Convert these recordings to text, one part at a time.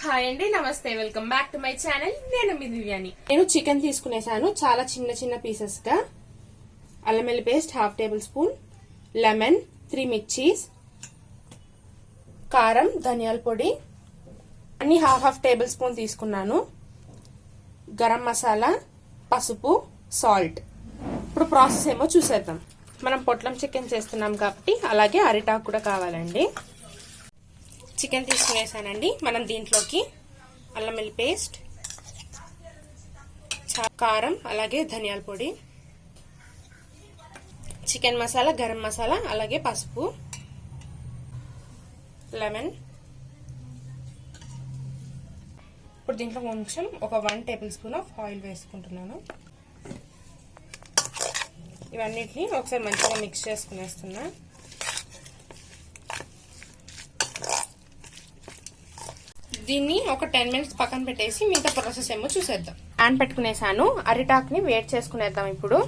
Hi అండి, నమస్తే, welcome back to my channel. నేను మీ దివ్యాని. నేను చికెన్ తీసుకునేసాను చాలా చిన్న చిన్న పీసెస్ గా. అల్లం వెల్లుల్లి పేస్ట్ 1/2 టేబుల్ స్పూన్, లెమన్, 3 మిర్చీస్, కారం, ధనియాల పొడి అన్ని 1/2 టేబుల్ స్పూన్ తీసుకున్నాను. గరం మసాలా, పసుపు, సాల్ట్. ఇప్పుడు ప్రాసెస్ ఏమో చూసేద్దాం. మనం పొట్లం చికెన్ చేస్తున్నాం కాబట్టి అలాగే అరిటాకు కూడా కావాలండి. చికెన్ తీసుకునేసానండి. మనం దీంట్లోకి అల్లం వెల్లుల్లి పేస్ట్, కారం, అలాగే ధనియాల పొడి, చికెన్ మసాలా, గరం మసాలా, అలాగే పసుపు, లెమన్. ఇప్పుడు దీంట్లో కొంచెం ఒక 1 టేబుల్ స్పూన్ ఆఫ్ ఆయిల్ వేసుకుంటున్నాను. ఇవన్నిటిని ఒకసారి మంచిగా మిక్స్ చేసుకునేస్తున్నా. దీన్ని ఒక 10 మినిట్స్ పక్కన పెట్టేసి మిగతా ప్రాసెస్ ఏమో చూసేద్దాం. ప్యాన్ పెట్టుకునేసాను. అరిటాకుని వేడి చేసుకునేద్దాం. ఇప్పుడు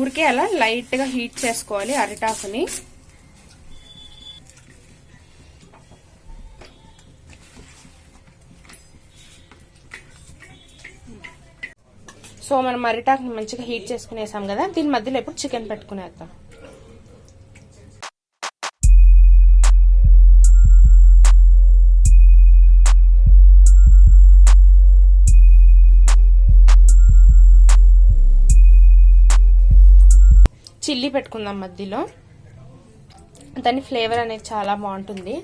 ఊరికే అలా లైట్ గా హీట్ చేసుకోవాలి అరిటాకుని. సో మనం అరిటాకుని మంచిగా హీట్ చేసుకునేసాం కదా, దీని మధ్యలో ఇప్పుడు చికెన్ పెట్టుకునేద్దాం. చిల్లీ పెట్టుకుందాం మధ్యలో, దాని ఫ్లేవర్ అనేది చాలా బాగుంటుంది.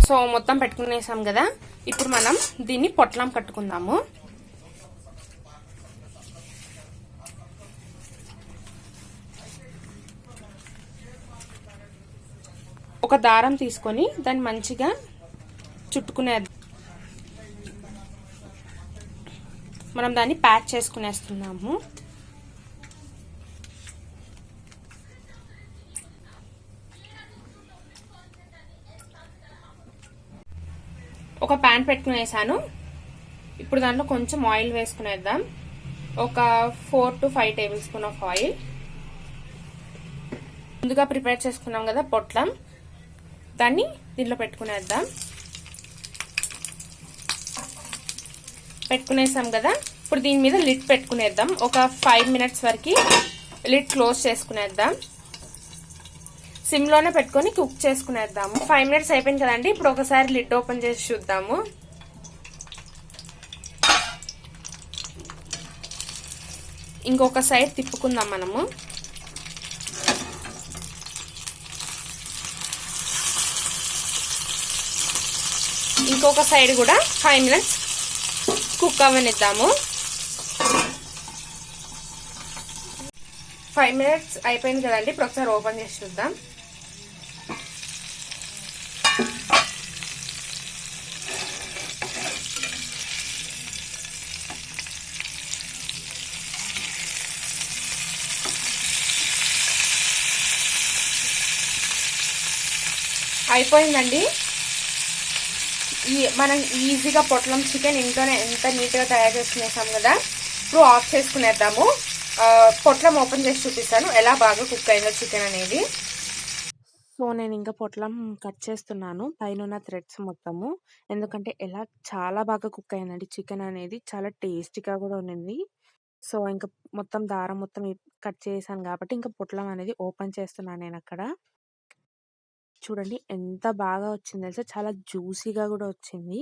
సో మొత్తం పెట్టుకునేసాం కదా, ఇప్పుడు మనం దీన్ని పొట్లం కట్టుకుందాము. ఒక దారం తీసుకొని దాన్ని మంచిగా చుట్టుకునేద్దాం. మనం దాన్ని ప్యాక్ చేసుకునేస్తున్నాము. ఒక ప్యాన్ పెట్టుకునేసాను. ఇప్పుడు దాంట్లో కొంచెం ఆయిల్ వేసుకునేద్దాం. ఒక 4 to 5 table spoon of oil. ముందుగా ప్రిపేర్ చేసుకున్నాం కదా పొట్లం, దాన్ని దీంట్లో పెట్టుకునేద్దాం. పెట్టుకునేసాం కదా, ఇప్పుడు దీని మీద లిడ్ పెట్టుకునేద్దాం. ఒక 5 మినిట్స్ వరకు లిడ్ క్లోజ్ చేసుకునేద్దాం. సిమ్ లోనే పెట్టుకొని కుక్ చేసుకునేద్దాము. 5 మినిట్స్ అయిపోయింది కదండి. ఇప్పుడు ఒకసారి లిడ్ ఓపెన్ చేసి చూద్దాము. ఇంకొక సైడ్ తిప్పుకుందాం మనము. ఇంకొక సైడ్ కూడా 5 మినిట్స్ కుక్ అవ్వనిద్దాము. 5 మినిట్స్ అయిపోయింది కదండి. ఇప్పుడు ఒకసారి ఓపెన్ చేసి చూద్దాం. అయిపోయిందండి. మనం ఈజీగా పొట్లం చికెన్ ఇంట్లోనే ఎంత నీట్గా తయారు చేసుకునేసాం కదా. ఇప్పుడు ఆఫ్ చేసుకునేద్దాము. పొట్లం ఓపెన్ చేసి చూపిస్తాను ఎలా బాగా కుక్ అయిందో చికెన్ అనేది. సో నేను ఇంకా పొట్లం కట్ చేస్తున్నాను, పైన ఉన్న థ్రెడ్స్ మొత్తము. ఎందుకంటే చాలా బాగా కుక్ అయిందండి చికెన్ అనేది. చాలా టేస్టీగా కూడా ఉన్నింది. సో ఇంకా మొత్తం దారం మొత్తం కట్ చేసాను కాబట్టి ఇంకా పొట్లం అనేది ఓపెన్ చేస్తున్నాను నేను అక్కడ. చూడండి ఎంత బాగా వచ్చింది తెలుసా, చాలా జ్యూసీగా కూడా వచ్చింది.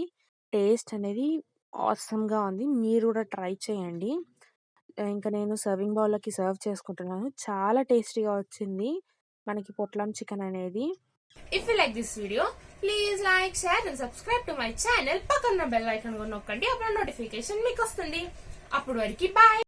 టేస్ట్ అనేది ఆసమ్గా ఉంది. మీరు కూడా ట్రై చేయండి. ఇంకా నేను సర్వింగ్ బౌల్లోకి సర్వ్ చేసుకుంటున్నాను. చాలా టేస్టీగా వచ్చింది మనకి పొట్లం చికెన్ అనేది. If you like this video please like, share and subscribe to my channel. పక్కన బెల్ ఐకాన్ కూడా నొక్కండి, అప్పుడు నోటిఫికేషన్ మీకు వస్తుంది. అప్పుడు వరకు బాయ్.